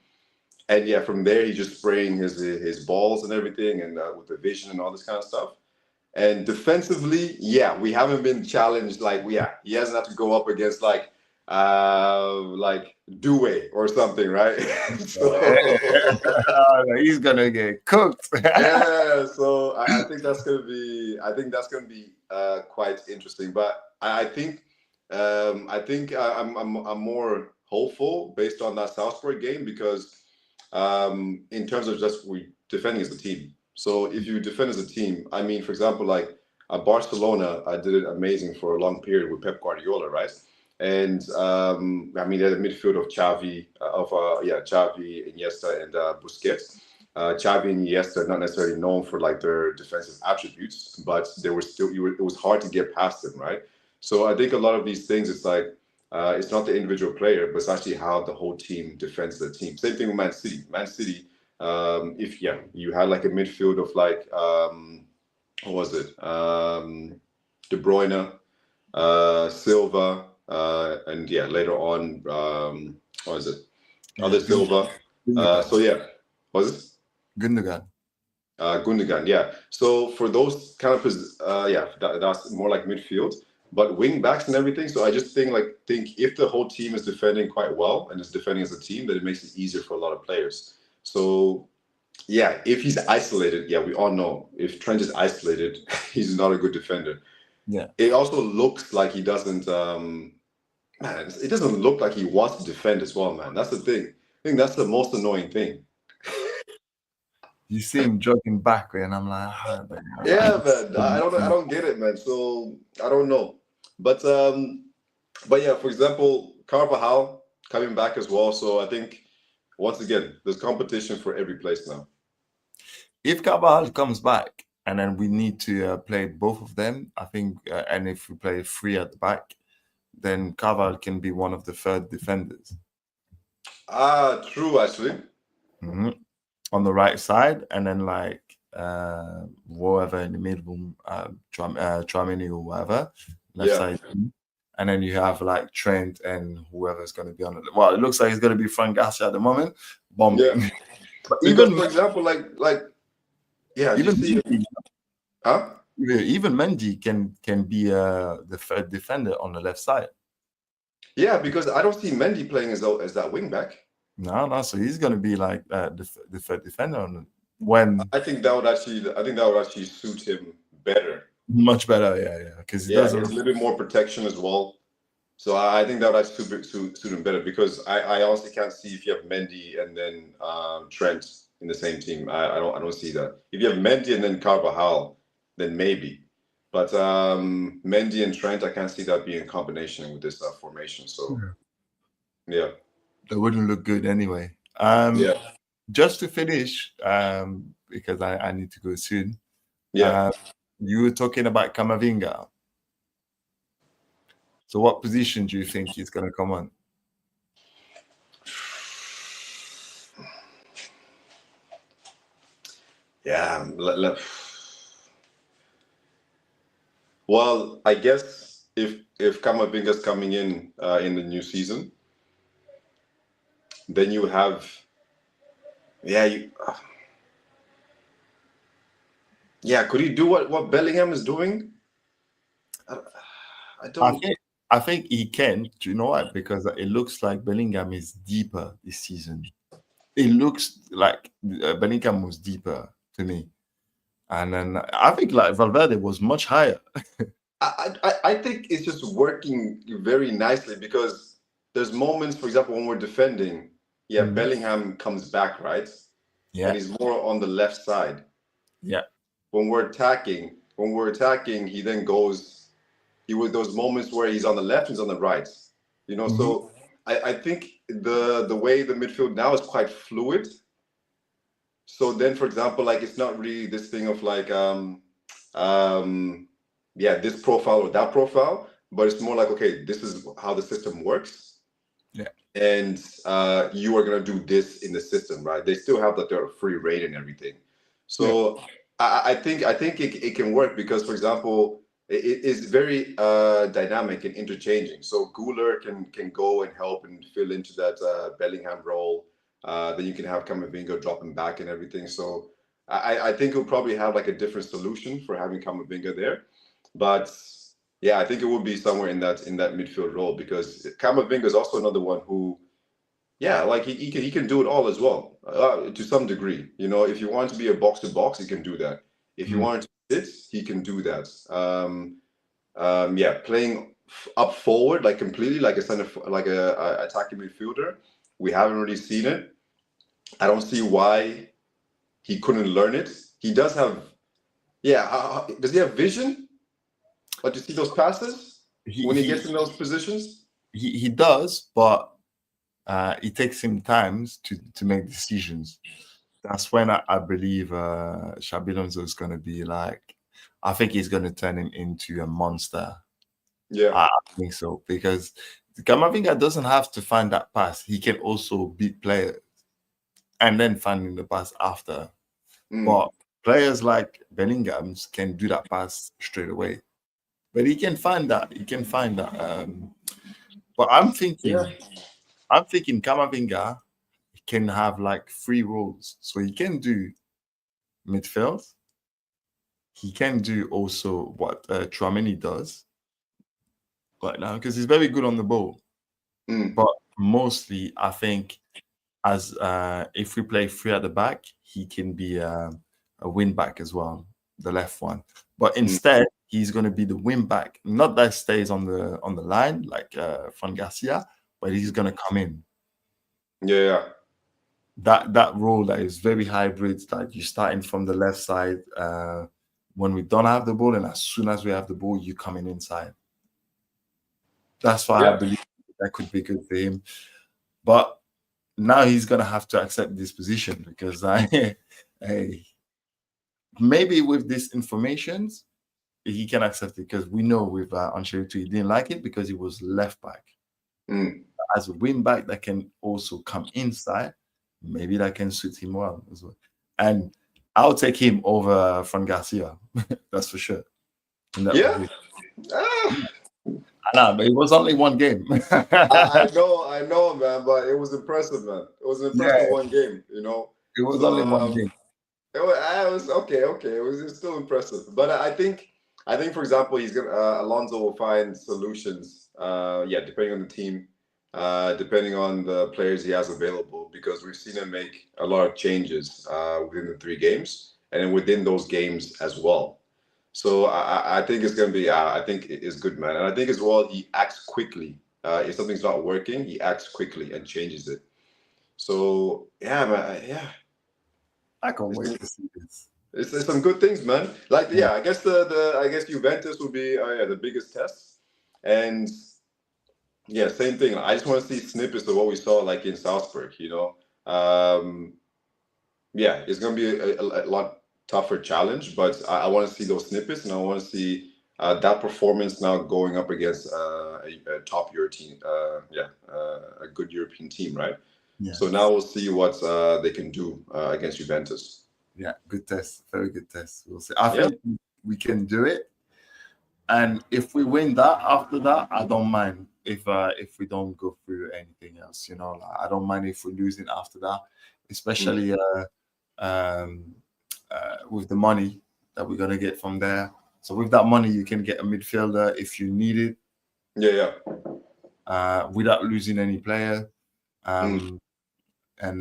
And from there, he's just spraying his balls and everything, and with the vision and all this kind of stuff. And defensively, we haven't been challenged. Like, he hasn't had to go up against like Dewey or something, right? He's gonna get cooked. So I think that's gonna be quite interesting. But I think I'm more hopeful based on that Salzburg game, because in terms of just we defending as a team. So if you defend as a team, I mean, for example, like Barcelona, I did it amazing for a long period with Pep Guardiola, right? And I mean, they had a midfield of Xavi, Iniesta, and Busquets. Xavi and Iniesta are not necessarily known for like their defensive attributes, but they were still. It was hard to get past them, right? So I think a lot of these things, it's like. It's not the individual player, but it's actually how the whole team defends the team. Same thing with Man City. Man City, if you had like a midfield of like what was it? De Bruyne, Silva, and later on, what was it? Other Silva. What was it? Gundogan. Gundogan, So for those kind of that's more like midfield. But wing backs and everything. So I just think if the whole team is defending quite well and is defending as a team, then it makes it easier for a lot of players. So if he's isolated, we all know if Trent is isolated, he's not a good defender. Yeah. It also looks like he doesn't. It doesn't look like he wants to defend as well, man. That's the thing. I think that's the most annoying thing. You see him jogging back, and I'm like, man. I don't get it, man. So I don't know, but for example, Carvajal coming back as well. So I think once again, there's competition for every place now. If Carvajal comes back, and then we need to play both of them, I think, and if we play 3 at the back, then Carvajal can be one of the third defenders. True, actually. Mm-hmm. On the right side, and then like whoever in the middle, Tramini or whatever, left side, and then you have like Trent and whoever's going to be on it. Well, it looks like it's going to be Frank Garcia at the moment, bombing. Yeah. But even for example, even Mendy can be the third defender on the left side. Yeah, because I don't see Mendy playing as that wing back. No. So he's going to be like the third defender when. I think that would actually suit him better. Much better, yeah. Because he has a little bit more protection as well. So I think that would actually suit him better because I honestly can't see if you have Mendy and then Trent in the same team. I don't see that. If you have Mendy and then Carvajal, then maybe. But Mendy and Trent, I can't see that being a combination with this formation. So yeah, That wouldn't look good anyway. yeah, Just to finish, because I need to go soon. yeah. You were talking about Camavinga. So what position do you think he's going to come on? Yeah. Well, I guess if Camavinga's coming in the new season, then you have you yeah. Could he do what Bellingham is doing? I, I don't. I think he can. Do you know what? Because it looks like Bellingham is deeper this season. It looks like Bellingham was deeper to me. And then I think like Valverde was much higher. I think it's just working very nicely because there's moments, for example, when we're defending, Bellingham comes back, right? Yeah. And he's more on the left side. Yeah. When we're attacking, he then goes. He with those moments where he's on the left, he's on the right. So I think the way the midfield now is quite fluid. So then, for example, like it's not really this thing of like this profile or that profile, but it's more like, okay, this is how the system works. Yeah. And you are gonna do this in the system, right? They still have like their free reign and everything. So I think it can work because, for example, it is very dynamic and interchanging. So Guler can go and help and fill into that Bellingham role. Then you can have Camavinga dropping back and everything. So I think we'll probably have like a different solution for having Camavinga there. But yeah, I think it will be somewhere in that midfield role because Camavinga is also another one who, like he can do it all as well to some degree. If you want to be a box to box, he can do that. If you want to sit, he can do that. Playing up forward like completely like a center, like a attacking midfielder, we haven't really seen it. I don't see why he couldn't learn it. He does have, does he have vision? Like you see those passes when he gets in those positions? He does, but it takes him times to make decisions. That's when I believe Xabi Alonso is going to be like, I think he's going to turn him into a monster. Yeah. I think so, because Camavinga doesn't have to find that pass. He can also beat players and then finding the pass after. But players like Bellingham can do that pass straight away. But he can find that. But I'm thinking Camavinga can have like 3 roles. So he can do midfield. He can do also what Tchouaméni does right now because he's very good on the ball. But mostly, I think as if we play 3 at the back, he can be a wing back as well, the left one. But instead, he's going to be the wing back. Not that stays on the line like Fran Garcia, but he's going to come in. Yeah. That role that is very hybrid, that you're starting from the left side when we don't have the ball, and as soon as we have the ball, you come in inside. That's why I believe that could be good for him. But now he's going to have to accept this position because maybe with this information, he can accept it because we know with Ancelotti, he didn't like it because he was left back. As a wing back that can also come inside, maybe that can suit him well as well. And I'll take him over Fran Garcia. That's for sure. I know, but it was only one game. I know, man, but it was impressive, man. It was an impressive one game, It was only one game. It was okay. It was still impressive, but I think, for example, he's gonna Alonso will find solutions. Depending on the team, depending on the players he has available, because we've seen him make a lot of changes within the 3 games, and then within those games as well. So I think it's going to be, I think it is good, man. And I think as well, he acts quickly. if something's not working, he acts quickly and changes it. So yeah, man, yeah, I can't it's, wait to see this. it's some good things, man. Like Yeah. yeah, I guess I guess Juventus will be yeah, the biggest test, and yeah, same thing. I just want to see snippets of what we saw like in Salzburg. Yeah, it's gonna be a lot tougher challenge, but I want to see those snippets, and I want to see that performance now going up against a top European, a good European team, right? Yeah. So now we'll see what they can do against Juventus. Yeah, good test. Very good test. We'll see. I Yeah. think we can do it. And if we win that, after that, I don't mind if we don't go through anything else. Like, I don't mind if we're losing after that, especially with the money that we're gonna get from there. So with that money, you can get a midfielder if you need it. Yeah. Without losing any player. And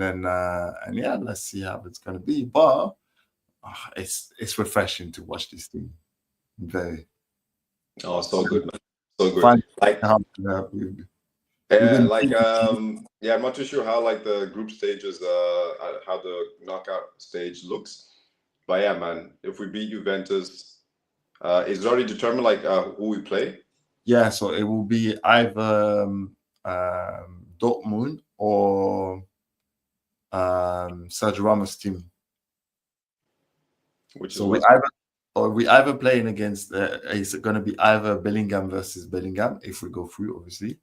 then and yeah, let's see how it's gonna be. But it's refreshing to watch this team. Very. Oh, so good, man. So good. Fun. Like Yeah, like yeah, I'm not too sure how like the group stages how the knockout stage looks. But yeah, man, if we beat Juventus, is it already determined like who we play? Yeah, so it will be either Dortmund or Sergio Ramos' team. Which So is we either playing against it's going to be either Bellingham versus Bellingham if we go through, obviously.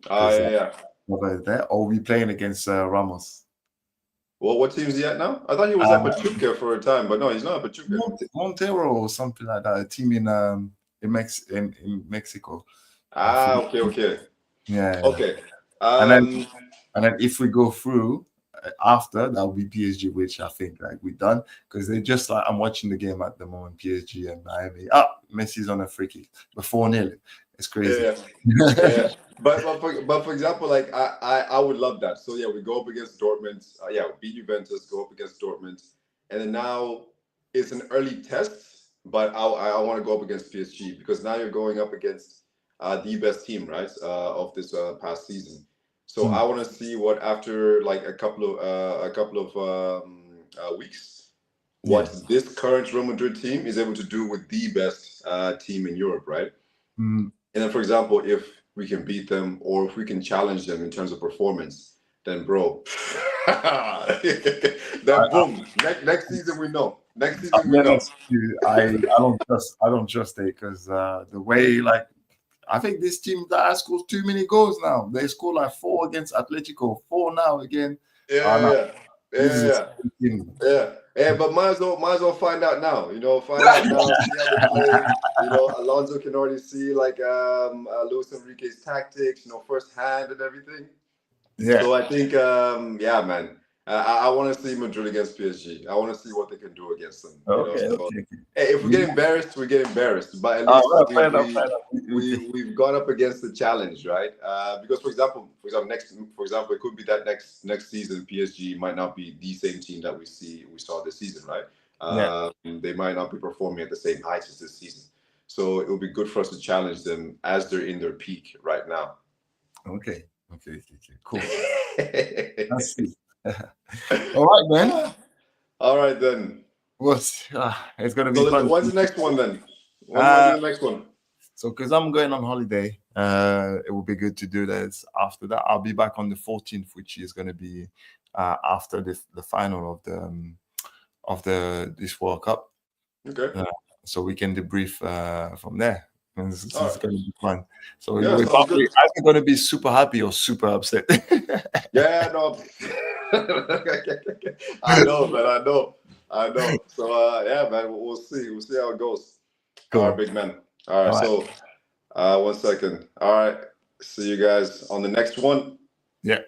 yeah. Over there, or we playing against Ramos. Well, what team is he at now? I thought he was at Pachuca for a time, but no, he's not at Pachuca. Montero or something like that. A team in Mexico. Okay. Yeah. Okay. And then if we go through after, that will be PSG, which I think like we're done because they just like I'm watching the game at the moment, PSG and Miami. Messi's on a free kick, but 4-0. It's crazy. Yeah. But for example, like I would love that. So yeah, we go up against Dortmund. We beat Juventus, go up against Dortmund, and then now it's an early test. But I want to go up against PSG because now you're going up against the best team, right, of this past season. So I want to see what after like a couple of weeks, what this current Real Madrid team is able to do with the best team in Europe, right? And then, for example, if we can beat them or if we can challenge them in terms of performance, then bro, boom. Next season we know. Next season we know. I don't trust it because the way like I think this team that scores too many goals now. They score like 4 against Atletico, 4 now again. Yeah. But might as well find out now. Find out now, see how they play. Alonso can already see like Luis Enrique's tactics, firsthand and everything. Yeah. So I think, man, I want to see Madrid against PSG. I want to see what they can do against them. Okay. Hey, if we get embarrassed, we get embarrassed. But at least we've gone up against the challenge, right? Because for example, it could be that next season PSG might not be the same team that we saw this season, right? They might not be performing at the same heights as this season. So it will be good for us to challenge them as they're in their peak right now. Okay, cool. Let's see. All right, man. All right, then. It's gonna be fun. What's the next one then? What's the next one? So, because I'm going on holiday, it will be good to do this. After that, I'll be back on the 14th, which is going to be after the final of this World Cup. Okay. So we can debrief from there. It's going to be fun. So we're either going to be super happy or super upset. Yeah, no. I know, man. I know. So yeah, man. We'll see. We'll see how it goes. Cool. All right, big man. All right. So 1 second. All right. See you guys on the next one. Yeah.